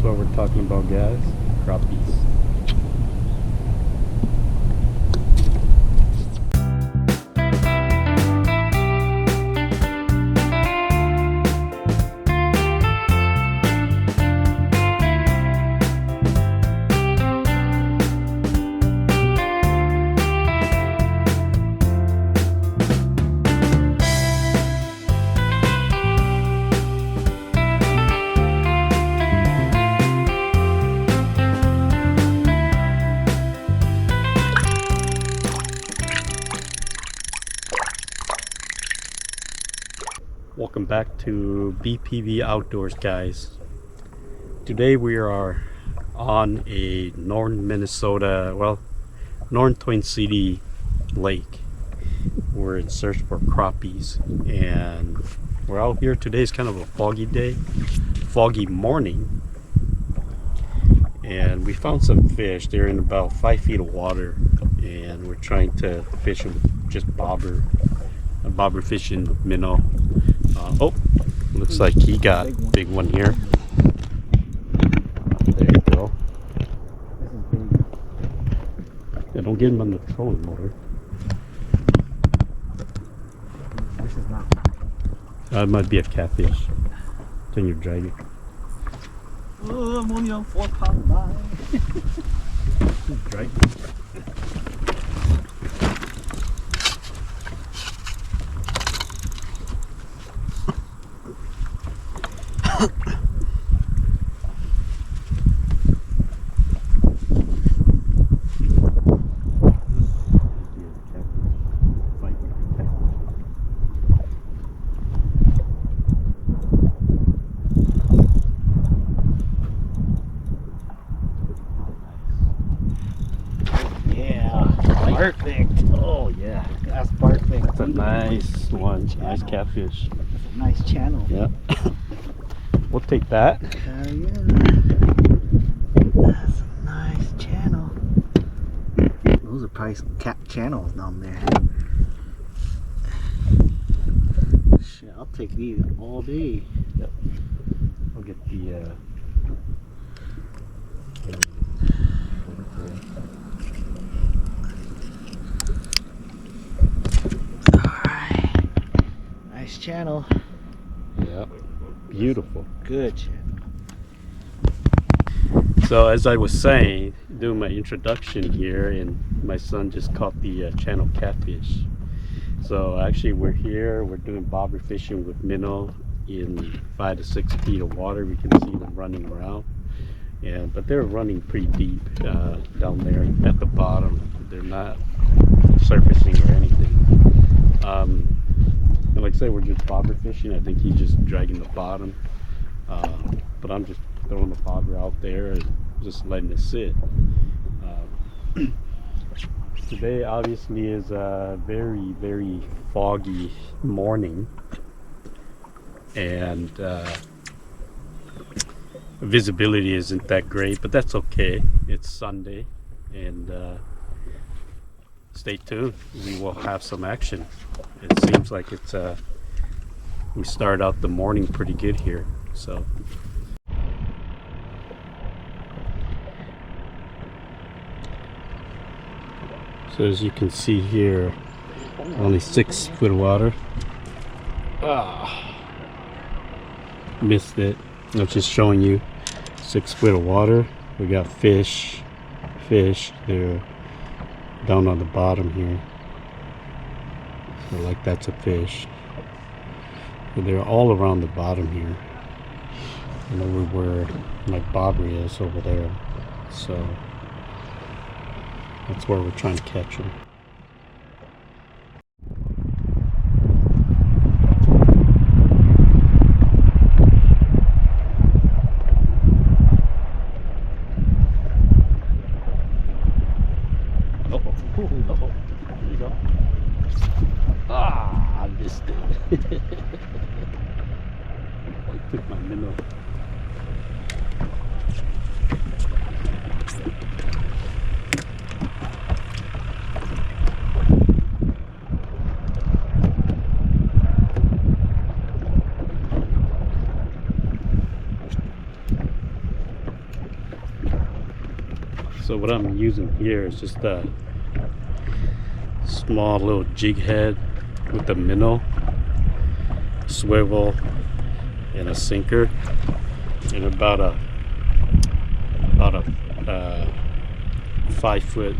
what we're talking about, guys. Crappies. Welcome back to BPV Outdoors, guys. Today we are on a northern Minnesota, northern Twin City lake. We're in search for crappies, and we're out here today. It's kind of a foggy day, foggy morning, and we found some fish. They're in about 5 feet of water, and we're trying to fish them, just bobber fishing with minnow. Oh, looks like he got a big one here. There you go. Yeah, don't get him on the trolling motor. This is not. It might be a catfish. Then you're dragging. Oh, I'm only on 4-pound line. Dragging. Perfect. Oh yeah, that's perfect. That's a nice one. Nice catfish. Nice channel. Yeah. We'll take that. Yeah. That's a nice channel. Those are probably some cat channels down there. Shit, I'll take these all day. Yep. I'll get the Alright. Nice channel. yeah. Beautiful. Good channel. So as I was saying, doing my introduction here, and my son just caught the channel catfish. So actually we're here, we're doing bobber fishing with minnow in 5 to 6 feet of water. We can see them running around, but they're running pretty deep down there at the bottom. They're not surfacing or anything. And like I say, we're just bobber fishing. I think he's just dragging the bottom, but I'm just throwing the bobber out there and just letting it sit. Today obviously is a very, very foggy morning, and visibility isn't that great, but that's okay. It's Sunday, and stay tuned. We will have some action. It seems like it's we start out the morning pretty good here, so as you can see here, only 6 foot of water. Missed it. I'm just showing you 6 foot of water. We got fish. They're down on the bottom here. So like that's a fish. But they're all around the bottom here. And over where like bobber is over there. So that's where we're trying to catch them. Uh-oh. There you go. I missed it. I took my minnow. So what I'm using here is just a small little jig head with a minnow, swivel, and a sinker, and about a 5-foot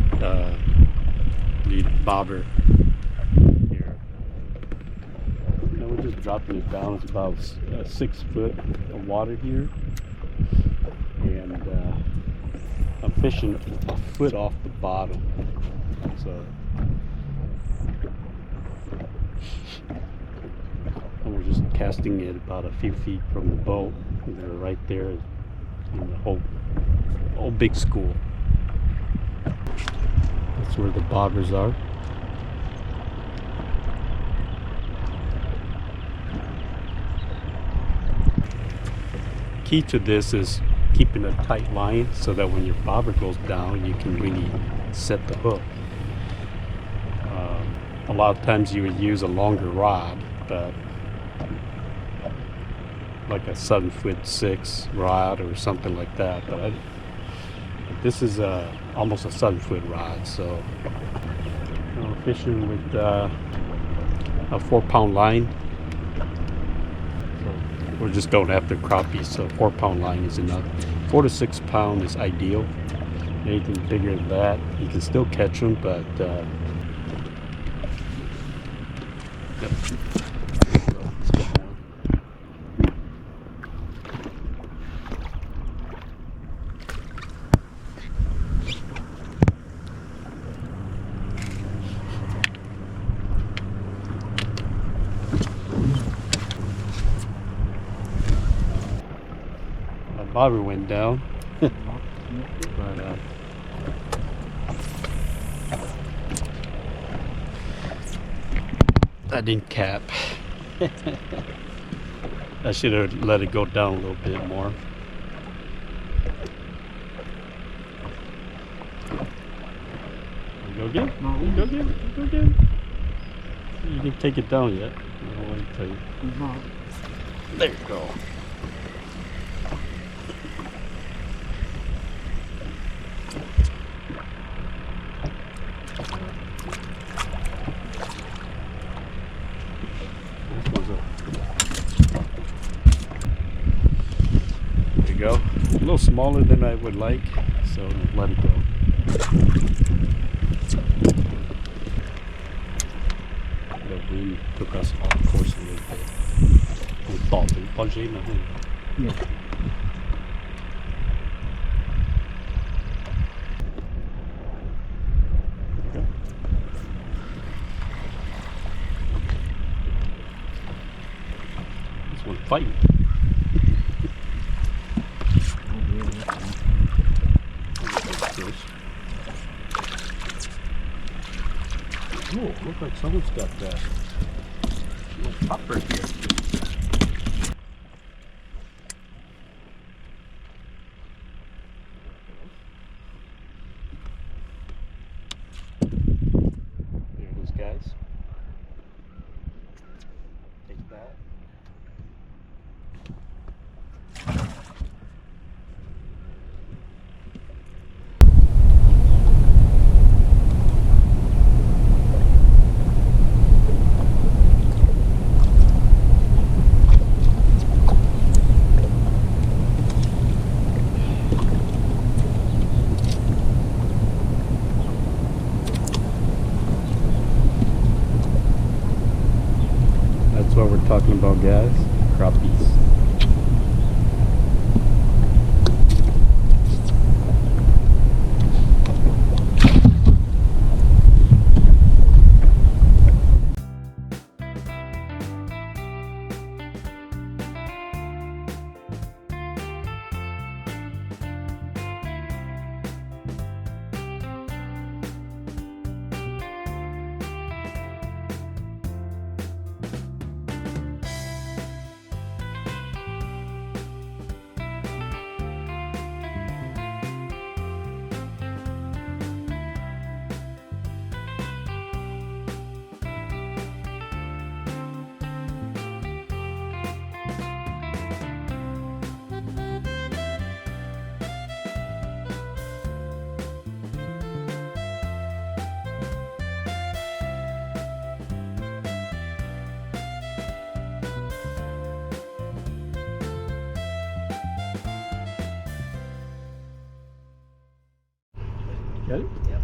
lead bobber here. Now we're just dropping it down. It's about 6 foot of water here, and I'm fishing a foot off the bottom. So, and we're just casting it about a few feet from the boat. And they're right there in the whole big school. That's where the bobbers are. Key to this is keeping a tight line so that when your bobber goes down, you can really set the hook. A lot of times you would use a longer rod, but like a 7'6" rod or something like that. But this is almost a 7-foot rod, so fishing with a 4-pound line. So we're just going after crappie, so 4-pound line is enough. 4 to 6 pound is ideal. Anything bigger than that, you can still catch them, but yep. My bobber went down. But I didn't cap. I should have let it go down a little bit more. Go again? Go again? Go again? You didn't take it down yet. I don't want to tell you. There you go. There you go. A little smaller than I would like, so let it go. The wind took us off course a little bit. We thought we punched in. Yeah. Okay. This one fighting. Oh, looks like someone's got that little popper here. There it is, guys. Take that. That's what we're talking about, guys. Crappies. Got it? Yep.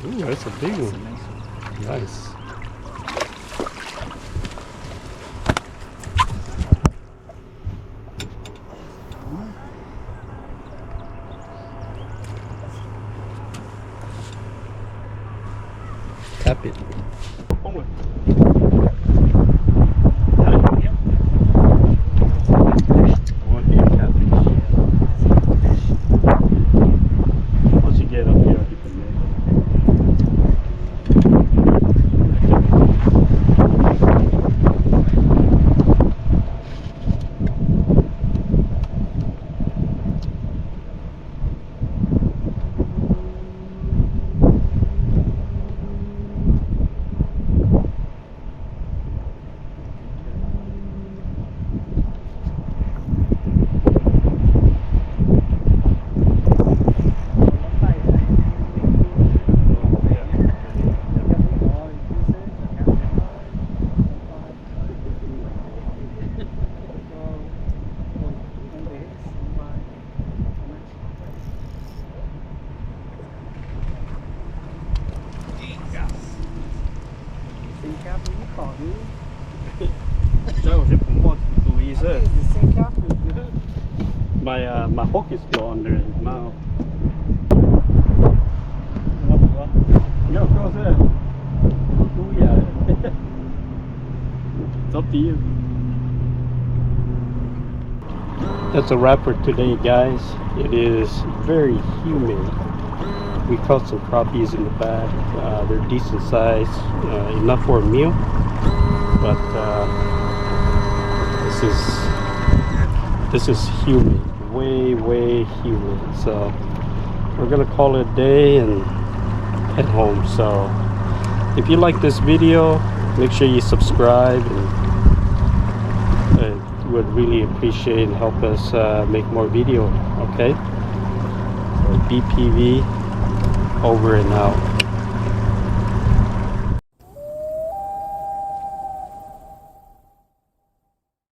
Ooh, that's a big That's a one. nice one. Nice. Tap it. Once you get up here, I'll get the net. Xin cap cũng khỏi. No, hip hop Louise. Xin cap. My hook is still under his mouth. Yo, cross it. Oh yeah. It's up to you. That's a wrap for today, guys. It is very humid. We caught some crappies in the back. They're decent size, enough for a meal. But this is humid, way humid. So we're gonna call it a day and head home. So if you like this video, make sure you subscribe, and would really appreciate and help us make more video. Okay, so BPV over and out.